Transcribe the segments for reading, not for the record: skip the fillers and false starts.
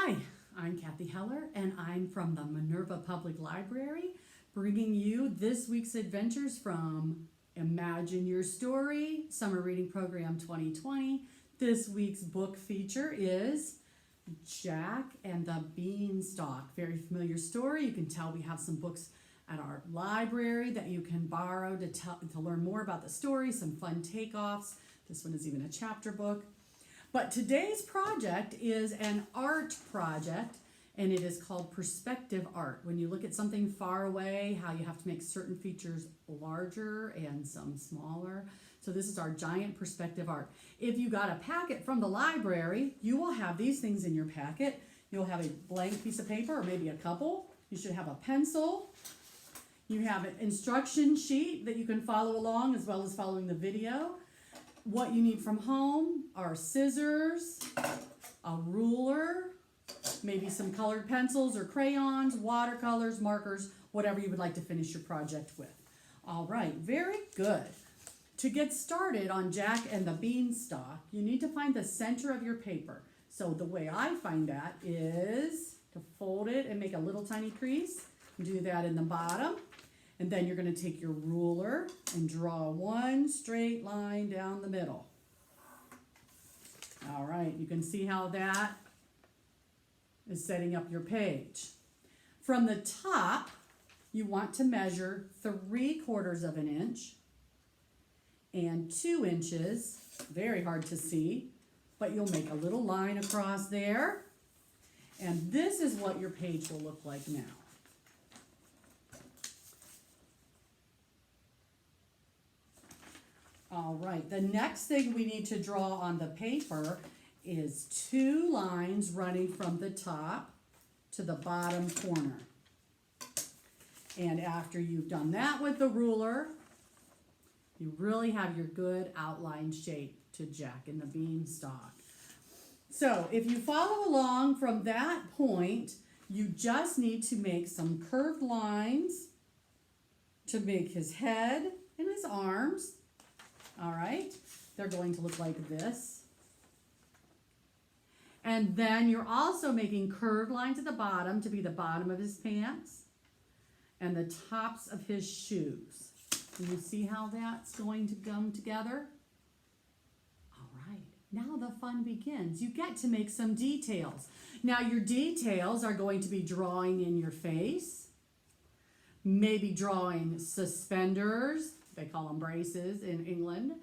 Hi, I'm Kathy Heller, and I'm from the Minerva Public Library, bringing you this week's adventures from Imagine Your Story, Summer Reading Program 2020. This week's book feature is Jack and the Beanstalk. Very familiar story. You can tell we have some books at our library that you can borrow to learn more about the story, some fun takeoffs. This one is even a chapter book. But today's project is an art project, and it is called perspective art. When you look at something far away, how you have to make certain features larger and some smaller. So this is our giant perspective art. If you got a packet from the library, you will have these things in your packet. You'll have a blank piece of paper, or maybe a couple. You should have a pencil. You have an instruction sheet that you can follow along as well as following the video. What you need from home are scissors, a ruler, maybe some colored pencils or crayons, watercolors, markers, whatever you would like to finish your project with. All right, very good. To get started on Jack and the Beanstalk, you need to find the center of your paper. So the way I find that is to fold it and make a little tiny crease. Do that in the bottom. And then you're going to take your ruler and draw one straight line down the middle. All right, you can see how that is setting up your page. From the top, you want to measure 3/4 of an inch and 2 inches. Very hard to see, but you'll make a little line across there. And this is what your page will look like now. All right, the next thing we need to draw on the paper is 2 lines running from the top to the bottom corner. And after you've done that with the ruler, you really have your good outline shape to Jack and the Beanstalk. So if you follow along from that point, you just need to make some curved lines to make his head and his arms. All right, they're going to look like this. And then you're also making curved lines at the bottom to be the bottom of his pants and the tops of his shoes. Can you see how that's going to come together? All right, now the fun begins. You get to make some details. Now your details are going to be drawing in your face, maybe drawing suspenders. They call them braces in England.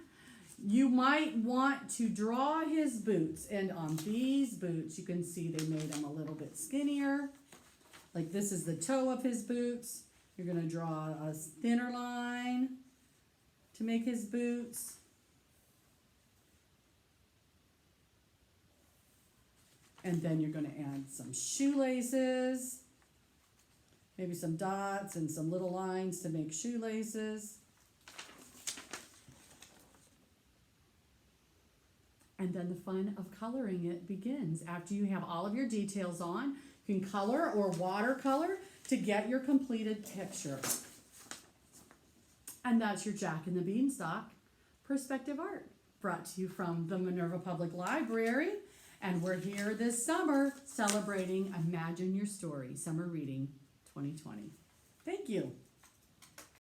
You might want to draw his boots, and on these boots you can see they made them a little bit skinnier. Like this is the toe of his boots. You're going to draw a thinner line to make his boots. And then you're going to add some shoelaces, maybe some dots and some little lines to make shoelaces. And then the fun of coloring it begins. After you have all of your details on, you can color or watercolor to get your completed picture. And that's your Jack and the Beanstalk perspective art, brought to you from the Minerva Public Library. And we're here this summer celebrating Imagine Your Story, Summer Reading 2020. Thank you.